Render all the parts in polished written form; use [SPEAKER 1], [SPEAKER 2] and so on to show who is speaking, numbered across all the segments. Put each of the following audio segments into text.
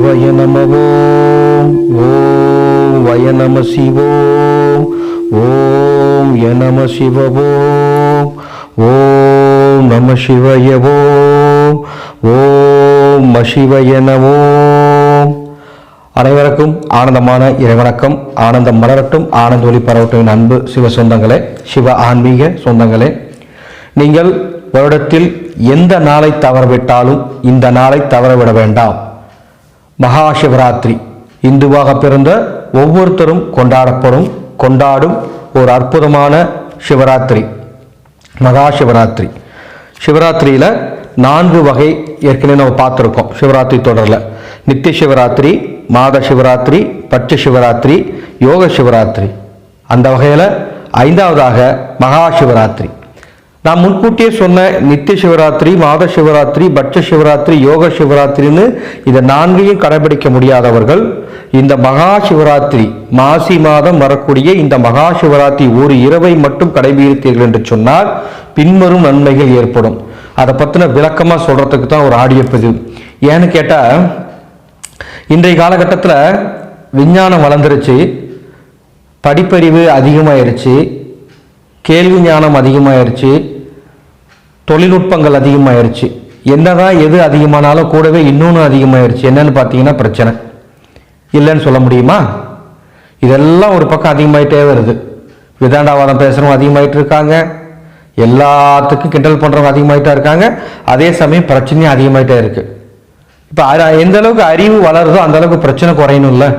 [SPEAKER 1] சிவாய நம ஓம் வய நம சிவோம் ஓம் ய நம சிவவோம் ஓம் நம சிவய ஓம் சிவய நமோம். அனைவருக்கும் ஆனந்தமான இறைவணக்கம். ஆனந்தம் மலரட்டும், ஆனந்த ஒளி பரவட்டும். அன்பு சிவ சொந்தங்களே, சிவ ஆன்மீக சொந்தங்களே, நீங்கள் வருடத்தில் எந்த நாளை தவறவிட்டாலும் இந்த நாளை தவறவிட வேண்டாம். மகா சிவராத்திரி இந்துவாக பிறந்த ஒவ்வொருத்தரும் கொண்டாடும் ஒரு அற்புதமான சிவராத்திரி, மகா சிவராத்திரி. சிவராத்திரியில் 4 வகை ஏற்கனவே நம்ம பார்த்துருக்கோம். சிவராத்திரி தொடரில் நித்திய சிவராத்திரி, மாத சிவராத்திரி, பட்ச சிவராத்திரி, யோக சிவராத்திரி. அந்த வகையில் 5வதாக மகா சிவராத்திரி. நான் முன்கூட்டியே சொன்ன நித்திய சிவராத்திரி, மாத சிவராத்திரி, பட்ச சிவராத்திரி, யோக சிவராத்திரின்னு இதை 4ஐயும் கடைபிடிக்க முடியாதவர்கள் இந்த மகா சிவராத்திரி மாசி மாதம் வரக்கூடிய இந்த மகா சிவராத்திரி ஒரு இரவை மட்டும் கடைபிடித்தீர்கள் என்று சொன்னால் பின்வரும் நன்மைகள் ஏற்படும். அதை பற்றின விளக்கமாக சொல்கிறதுக்கு தான் ஒரு ஆடியோ பதிவு. ஏன்னு கேட்டால், இன்றைய காலகட்டத்தில் விஞ்ஞானம் வளர்ந்துருச்சு, படிப்பறிவு அதிகமாயிருச்சு, கேள்வி ஞானம் அதிகமாயிருச்சு, தொழில்நுட்பங்கள் அதிகமாயிருச்சு. என்னதான் எது அதிகமானாலும் கூடவே இன்னொன்று அதிகமாயிருச்சு. என்னன்னு பார்த்தீங்கன்னா பிரச்சனை. இல்லைன்னு சொல்ல முடியுமா? இதெல்லாம் ஒரு பக்கம் அதிகமாயிட்டே வருது. விதாண்டாவாதம் பேசுகிறவங்க அதிகமாயிட்டு இருக்காங்க, எல்லாத்துக்கும் கிண்டல் பண்ணுறவங்க அதிகமாயிட்டா இருக்காங்க. அதே சமயம் பிரச்சனையும் அதிகமாயிட்டே இருக்கு. இப்போ எந்த அளவுக்கு அறிவு வளருதோ அந்த அளவுக்கு பிரச்சனை குறையணும் இல்லை?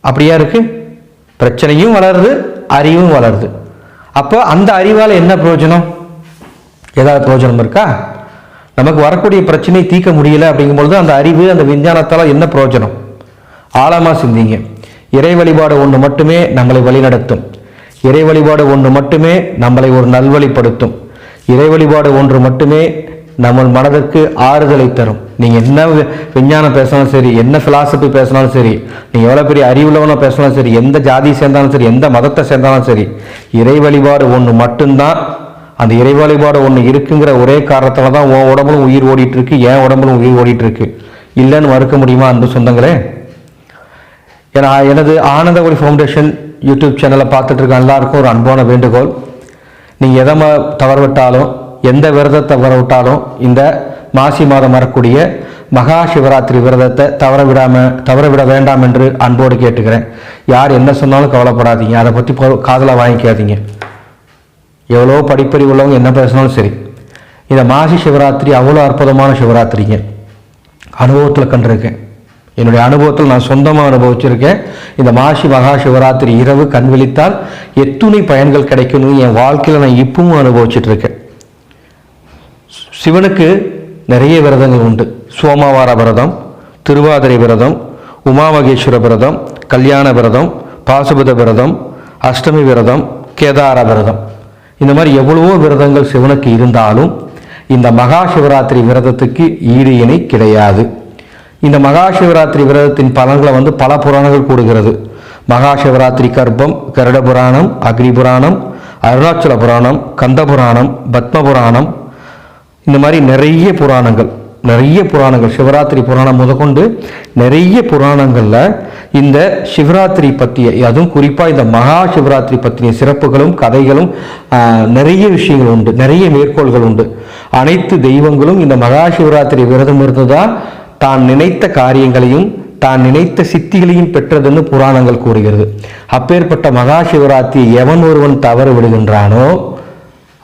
[SPEAKER 1] அப்படியா இருக்கு? பிரச்சனையும் வளருது, அறிவும் வளருது. அப்போ அந்த அறிவால் என்ன பிரயோஜனம்? ஏதாவது பிரயோஜனம் இருக்கா? நமக்கு வரக்கூடிய பிரச்சனையை தீர்க்க முடியல அப்படிங்கும்பொழுது அந்த அறிவு, அந்த விஞ்ஞானத்தால் என்ன பிரயோஜனம்? ஆழமாக சிந்திங்க. இறை வழிபாடு ஒன்று மட்டுமே நம்மளை வழிநடத்தும். இறை வழிபாடு ஒன்று மட்டுமே நம்மளை ஒரு நல்வழிப்படுத்தும். இறை வழிபாடு ஒன்று மட்டுமே நம்ம மனதிற்கு ஆறுதலை தரும். நீங்கள் என்ன விஞ்ஞானம் பேசினாலும் சரி, என்ன பிலாசபி பேசினாலும் சரி, நீங்கள் எவ்வளோ பெரிய அறிவுள்ளவனை பேசினாலும் சரி, எந்த ஜாதி சேர்ந்தாலும் சரி, எந்த மதத்தை சேர்ந்தாலும் சரி, இறை வழிபாடு ஒன்று மட்டும்தான். அந்த இறை வழிபாடு ஒன்று இருக்குங்கிற ஒரே காரணத்தால் தான் உன் உடம்புலும் உயிர் ஓடிட்டு இருக்கு, என் உடம்புலும் உயிர் ஓடிட்டு இருக்கு. இல்லைன்னு மறுக்க முடியுமா அன்பு சொந்தங்களே? ஏன்னா எனது ஆனந்த ஒளி ஃபவுண்டேஷன் யூடியூப் சேனலை பார்த்துட்டு இருக்க எல்லாருக்கும் ஒரு அன்பான வேண்டுகோள். நீங்கள் எதை தவறவிட்டாலும், எந்த விரதத்தை தவறவிட்டாலும் இந்த மாசி மாதம் வரக்கூடிய மகா சிவராத்திரி விரதத்தை தவறவிட வேண்டாம் என்று அன்போடு கேட்டுக்கிறேன். யார் என்ன சொன்னாலும் கவலைப்படாதீங்க, அதை பற்றி காதலாக வாங்கிக்காதீங்க. எவ்வளோ படிப்பறிவு உள்ளவங்க என்ன பேசினாலும் சரி, இந்த மாசி சிவராத்திரி அவ்வளோ அற்புதமான சிவராத்திரிங்க. அனுபவத்தில் கண்டிருக்கேன், என்னுடைய அனுபவத்தில் நான் சொந்தமாக அனுபவிச்சிருக்கேன். இந்த மாசி மகா சிவராத்திரி இரவு கண் விழித்தால் எத்துணை பயன்கள் கிடைக்கணும் என் வாழ்க்கையில் நான் இப்பவும் அனுபவிச்சுட்டு இருக்கேன். சிவனுக்கு நிறைய விரதங்கள் உண்டு. சோமவார விரதம், திருவாதிரை விரதம், உமாமகேஸ்வர விரதம், கல்யாண விரதம், பாசுபத விரதம், அஷ்டமி விரதம், கேதார விரதம். இந்த மாதிரி எவ்வளவோ விரதங்கள் சிவனுக்கு இருந்தாலும் இந்த மகா சிவராத்திரி விரதத்துக்கு ஈடு இணை கிடையாது. இந்த மகா சிவராத்திரி விரதத்தின் பலன்களை பல புராணங்கள் கூடுகிறது. மகா சிவராத்திரி கர்ப்பம், கருட புராணம், அக்னி புராணம், அருணாச்சல புராணம், கந்த புராணம், பத்ம புராணம், இந்த மாதிரி நிறைய புராணங்கள் சிவராத்திரி புராணம் முதற்கொண்டு நிறைய புராணங்களில் இந்த சிவராத்திரி பற்றிய, அதுவும் குறிப்பாக இந்த மகா சிவராத்திரி பற்றிய சிறப்புகளும் கதைகளும் நிறைய விஷயங்கள் உண்டு, நிறைய மேற்கோள்கள் உண்டு. அனைத்து தெய்வங்களும் இந்த மகா சிவராத்திரி விரதம் இருந்துதான் தான் நினைத்த காரியங்களையும் தான் நினைத்த சித்திகளையும் பெற்றதுன்னு புராணங்கள் கூறுகிறது. அப்பேற்பட்ட மகா சிவராத்திரி எவன் ஒருவன் தவறு விடுகின்றானோ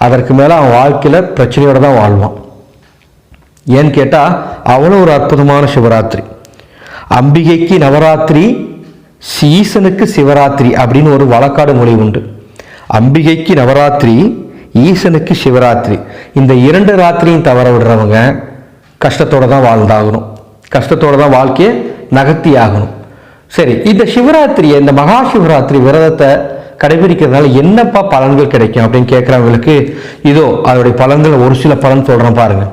[SPEAKER 1] அதற்கு மேலே அவன் வாழ்க்கையில் பிரச்சனையோடு தான் வாழ்வான். ஏன்னு கேட்டால் அவ்வளோ ஒரு அற்புதமான சிவராத்திரி. அம்பிகைக்கு நவராத்திரி, ஈசனுக்கு சிவராத்திரி அப்படின்னு ஒரு வழக்காடு மொழி உண்டு. அம்பிகைக்கு நவராத்திரி, ஈசனுக்கு சிவராத்திரி. இந்த 2 ராத்திரியும் தவற விடுறவங்க கஷ்டத்தோடு தான் வாழ்ந்தாகணும், கஷ்டத்தோடு தான் வாழ்க்கையை நகர்த்தி ஆகணும். சரி, இந்த சிவராத்திரியை, இந்த மகா சிவராத்திரி விரதத்தை கடைபிடிக்கிறதுனால என்னப்பா பலன்கள் கிடைக்கும் அப்படின்னு கேட்குறவங்களுக்கு இதோ அதோடைய பலன்கள் ஒரு சில பலன் சொல்கிறேன் பாருங்க.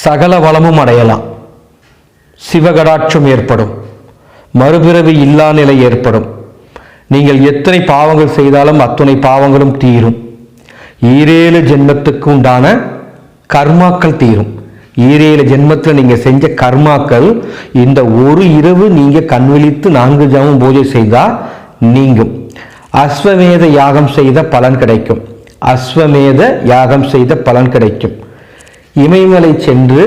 [SPEAKER 1] சகல வளமும் அடையலாம், சிவகடாட்சம் ஏற்படும், மறுபிறவி இல்லா நிலை ஏற்படும், நீங்கள் எத்தனை பாவங்கள் செய்தாலும் அத்தனை பாவங்களும் தீரும், 7 ஜென்மத்துக்கு உண்டான கர்மாக்கள் தீரும், ஈரேழு ஜென்மத்தில் நீங்கள் செஞ்ச கர்மாக்கள் இந்த ஒரு இரவு நீங்கள் கண் விழித்து 4 ஜாமம் பூஜை செய்தால் நீங்கும். அஸ்வமேத யாகம் செய்த பலன் கிடைக்கும். அஸ்வமேத யாகம் செய்த பலன் கிடைக்கும். இமயமலை சென்று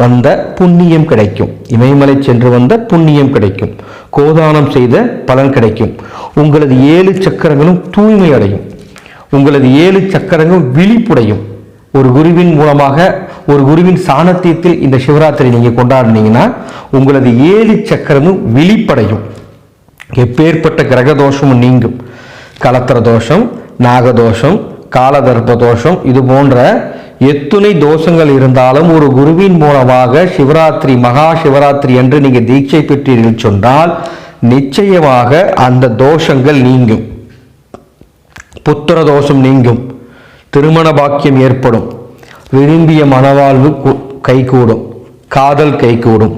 [SPEAKER 1] வந்த புண்ணியம் கிடைக்கும். இமயமலை சென்று வந்த புண்ணியம் கிடைக்கும். கோதானம் செய்த பலன் கிடைக்கும். உங்களது 7 சக்கரங்களும் தூய்மை அடையும். உங்களது 7 சக்கரங்களும் விழிப்புடையும். ஒரு குருவின் மூலமாக, ஒரு குருவின் சாணத்தியத்தில் இந்த சிவராத்திரி நீங்கள் கொண்டாடினீங்கன்னா உங்களது 7 சக்கரமும் விழிப்படையும். எப்பேற்பட்ட கிரக தோஷமும் நீங்கும். கலத்திர தோஷம், நாகதோஷம், காலதர்ப்ப தோஷம், இது போன்ற எத்துணை தோஷங்கள் இருந்தாலும் ஒரு குருவின் மூலமாக சிவராத்திரி, மகா சிவராத்திரி என்று நீங்கள் தீட்சை பெற்றீர்கள் சொன்னால் நிச்சயமாக அந்த தோஷங்கள் நீங்கும். புத்திர தோஷம் நீங்கும். திருமண பாக்கியம் ஏற்படும். விரும்பிய மனவாழ்வு கைகூடும். காதல் கைகூடும்.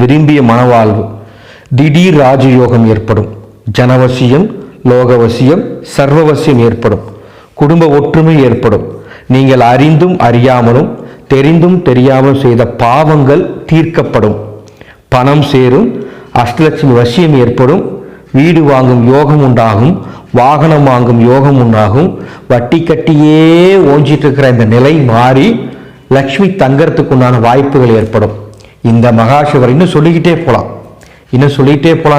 [SPEAKER 1] விரும்பிய மனவாழ்வு, திடீர் ராஜயோகம் ஏற்படும். ஜனவசியம், லோகவசியம், சர்வவசியம் ஏற்படும். குடும்ப ஒற்றுமை ஏற்படும். நீங்கள் அறிந்தும் அறியாமலும் தெரிந்தும் தெரியாமல் செய்த பாவங்கள் தீர்க்கப்படும். பணம் சேரும். அஷ்டலட்சுமி வசியம் ஏற்படும். வீடு வாங்கும் யோகம் உண்டாகும். வாகனம் வாங்கும் யோகம் உண்டாகும். வட்டி கட்டியே ஓஞ்சிட்டு இருக்கிற இந்த நிலை மாறி லக்ஷ்மி தங்கறதுக்கு உண்டான வாய்ப்புகள் ஏற்படும். இந்த மகாசிவராத்திரி இன்னும் சொல்லிக்கிட்டே போகலாம்.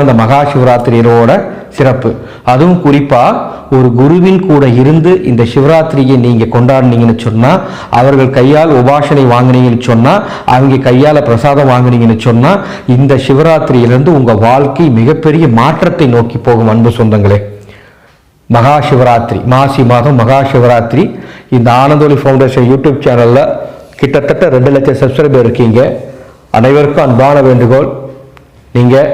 [SPEAKER 1] இந்த மகா சிவராத்திரியோட சிறப்பு. அதுவும் குறிப்பாக ஒரு குருவின் கூட இருந்து இந்த சிவராத்திரியை நீங்கள் கொண்டாடினீங்கன்னு சொன்னால், அவர்கள் கையால் உபாசனை வாங்கினீங்கன்னு சொன்னால், அவங்க கையால் பிரசாதம் வாங்கினீங்கன்னு சொன்னால், இந்த சிவராத்திரியிலிருந்து உங்கள் வாழ்க்கை மிகப்பெரிய மாற்றத்தை நோக்கி போகும். அன்பு சொந்தங்களே, மகா சிவராத்திரி, மாசி மாதம் மகா சிவராத்திரி. இந்த ஆனந்தொலி ஃபவுண்டேஷன் யூடியூப் சேனலில் கிட்டத்தட்ட 2 லட்சம் சப்ஸ்கிரைபர் இருக்கீங்க. அனைவருக்கும் அன்பான வேண்டுகோள், நீங்கள்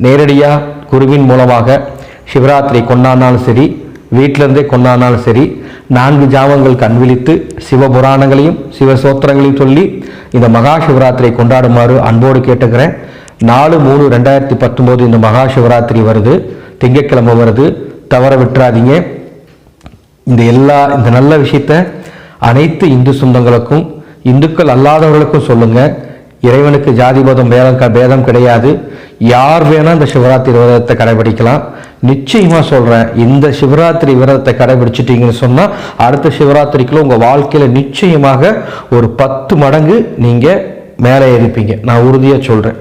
[SPEAKER 1] நேரடியாக குருவின் மூலமாக சிவராத்திரி கொண்டாடினாலும் சரி, வீட்டிலேருந்தே கொண்டாடினாலும் சரி, 4 ஜாமங்கள் கண் விழித்து சிவபுராணங்களையும் சிவசோத்திரங்களையும் சொல்லி இந்த மகா சிவராத்திரியை கொண்டாடுமாறு அன்போடு கேட்டுக்கிறேன். 4/3/2019 இந்த மகா சிவராத்திரி வருது. திங்கட்கிழமை வருது. தவற விட்டுறாதீங்க. இந்த நல்ல விஷயத்தை அனைத்து இந்து சொந்தங்களுக்கும், இந்துக்கள் அல்லாதவர்களுக்கும் சொல்லுங்கள். இறைவனுக்கு ஜாதி பேதம் கிடையாது. யார் வேணால் இந்த சிவராத்திரி விரதத்தை கடைபிடிக்கலாம். நிச்சயமாக சொல்கிறேன், இந்த சிவராத்திரி விரதத்தை கடைபிடிச்சிட்டிங்கன்னு சொன்னால் அடுத்த சிவராத்திரிக்குள்ள உங்கள் வாழ்க்கையில் நிச்சயமாக ஒரு 10 மடங்கு நீங்கள் மேலே இருப்பீங்க. நான் உறுதியாக சொல்கிறேன்,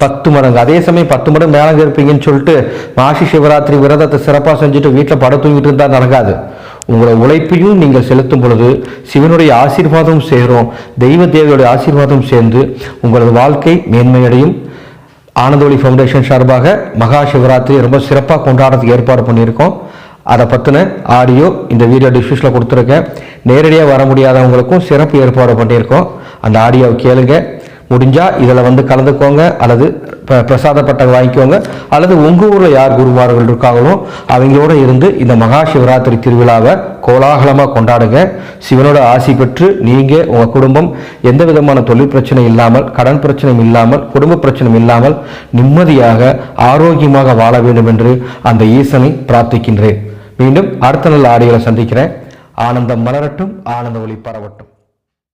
[SPEAKER 1] 10 மடங்கு. அதே சமயம் 10 மடங்கு மேலே இருப்பீங்கன்னு சொல்லிட்டு மாசி சிவராத்திரி விரதத்தை சிறப்பாக செஞ்சுட்டு வீட்டில் பட தூங்கிட்டு இருந்தால் நடக்காது. உங்களை உழைப்பையும் நீங்கள் செலுத்தும் பொழுது சிவனுடைய ஆசீர்வாதம் சேரும். தெய்வ தேவனுடைய ஆசீர்வாதம் சேர்ந்து உங்களது வாழ்க்கை மேன்மையடையும். ஆனந்தொலி ஃபவுண்டேஷன் சார்பாக மகா சிவராத்திரி ரொம்ப சிறப்பாக கொண்டாடுறதுக்கு ஏற்பாடு பண்ணியிருக்கோம். அதை பற்றின ஆடியோ இந்த வீடியோ டிஸ்கிரிப்ஷனில் கொடுத்துருக்கேன். நேரடியாக வர முடியாதவங்களுக்கும் சிறப்பு ஏற்பாடு பண்ணியிருக்கோம். அந்த ஆடியோவை கேளுங்க. முடிஞ்சால் இதில் கலந்துக்கோங்க, அல்லது பிரசாத பட்டம் வாங்கிக்கோங்க, அல்லது உங்கள் ஊரில் யார் குருமார்கள் இருக்காங்களோ அவங்களோட இருந்து இந்த மகா சிவராத்திரி திருவிழாவை கோலாகலமாக கொண்டாடுங்க. சிவனோட ஆசி பெற்று நீங்கள் உங்கள் குடும்பம் எந்த விதமான தொழில் பிரச்சனை இல்லாமல், கடன் பிரச்சனையும் இல்லாமல், குடும்ப பிரச்சனையும் இல்லாமல் நிம்மதியாக ஆரோக்கியமாக வாழ வேண்டும் என்று அந்த ஈசனை பிரார்த்திக்கின்றேன். மீண்டும் அடுத்த நல்ல ஆடியோவில் சந்திக்கிறேன். ஆனந்தம் மலரட்டும், ஆனந்த ஒளி பரவட்டும்.